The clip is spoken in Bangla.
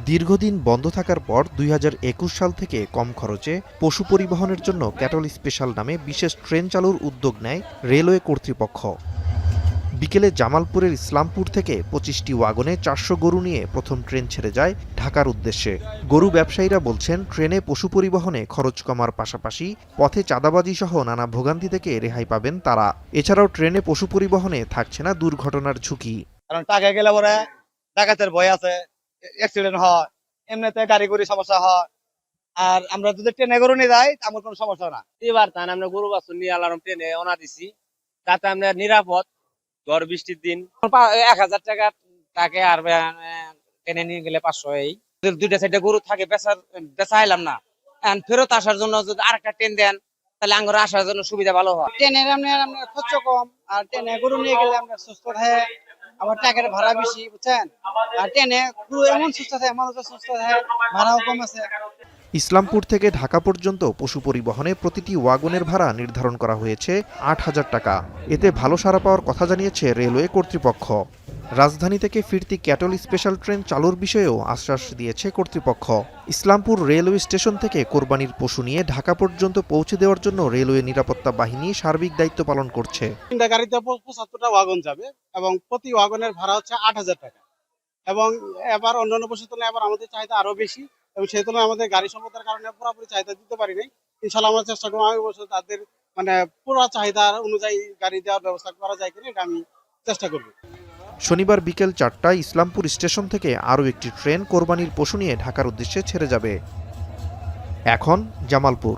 দীর্ঘদিন বন্ধ থাকার পর ২০২১ সাল থেকে কম খরচে পশু পরিবহনের জন্য ক্যাটল স্পেশাল নামে বিশেষ ট্রেন চালুর উদ্যোগ নেয় রেলওয়ে কর্তৃপক্ষ। বিকেলে জামালপুরের ইসলামপুর থেকে ২৫টি ওয়াগনে ৪০০ গরু নিয়ে প্রথম ট্রেন ছেড়ে যায় ঢাকার উদ্দেশ্যে। গরু ব্যবসায়ীরা বলছেন, ট্রেনে পশু পরিবহনে খরচ কমার পাশাপাশি পথে চাঁদাবাজি সহ নানা ভোগান্তি থেকে রেহাই পাবেন তারা। এছাড়াও ট্রেনে পশু পরিবহনে থাকছে না দুর্ঘটনার ঝুঁকি। কারণ টাকা গেলে পরে ডাকাতের ভয় আছে, অ্যাক্সিডেন্ট হয়, এমনিতে গাড়ি গুড়ি সমস্যা হয়। আর আমরা যদি ট্রেনে গরু নিয়ে যাই আমার কোনো সমস্যা না। এবার তান আমরা গরু বাছুর নিয়ে আলাম ট্রেনে ওনা দিছি, তাতে আমরা নিরাপদ। ঝড় বৃষ্টির দিন ১,০০০ টাকা থাকে, আর ট্রেনে নিয়ে গেলে ৫০০। এই দুইটা সাইডে গরু থাকে, বেচা আইলাম না, ফেরত আসার জন্য যদি আরেকটা ট্রেন দেন তাহলে আঙ্গুর আসার জন্য সুবিধা ভালো হয়। ট্রেনের আপনার খরচ কম, আর ট্রেনে গরু নিয়ে গেলে আমরা সুস্থ থাকে, আবার টাকার ভাড়া বেশি, বুঝছেন। আর ট্রেনে গরু এমন সুস্থ থাকে, মানুষ সুস্থ থাকে, ভাড়াও কম আছে। ইসলামপুর থেকে ঢাকা পর্যন্ত পশু পরিবহনে প্রতিটি ওয়াগনের ভাড়া নির্ধারণ করা হয়েছে ৮,০০০ টাকা। এতে ভালো সাড়া পাওয়ার কথা জানিয়েছে রেলওয়ে কর্তৃপক্ষ। রাজধানী থেকে ফিরতি ক্যাটল স্পেশাল ট্রেন চালুর বিষয়েও আশ্বাস দিয়েছে কর্তৃপক্ষ। ইসলামপুর রেলওয়ে স্টেশন থেকে কোরবানির পশু নিয়ে ঢাকা পর্যন্ত পৌঁছে দেওয়ার জন্য রেলওয়ে নিরাপত্তা বাহিনী সার্বিক দায়িত্ব পালন করছে। গাড়িতে ৭৫টা ওয়াগন যাবে এবং প্রতি ওয়াগনের ভাড়া হচ্ছে ৮,০০০ টাকা। এবং এবার অন্যান্য পশুর তুলনায় এবার আমাদের চাহিদা আরো বেশি, এবং সেই তুলনায় আমাদের গাড়ি স্বল্পতার কারণে পুরোপুরি চাহিদা দিতে পারি নাই। ইনশাআল্লাহ আমরা চেষ্টা করবো আগামী বছর তাদের পুরো চাহিদা অনুযায়ী গাড়ি দেওয়ার ব্যবস্থা করা যায় কিনা, এটা আমি চেষ্টা করব। শনিবার বিকেল ৪টায় ইসলামপুর স্টেশন থেকে আরও একটি ট্রেন কোরবানির পশু নিয়ে ঢাকার উদ্দেশ্যে ছেড়ে যাবে। এখন জামালপুর।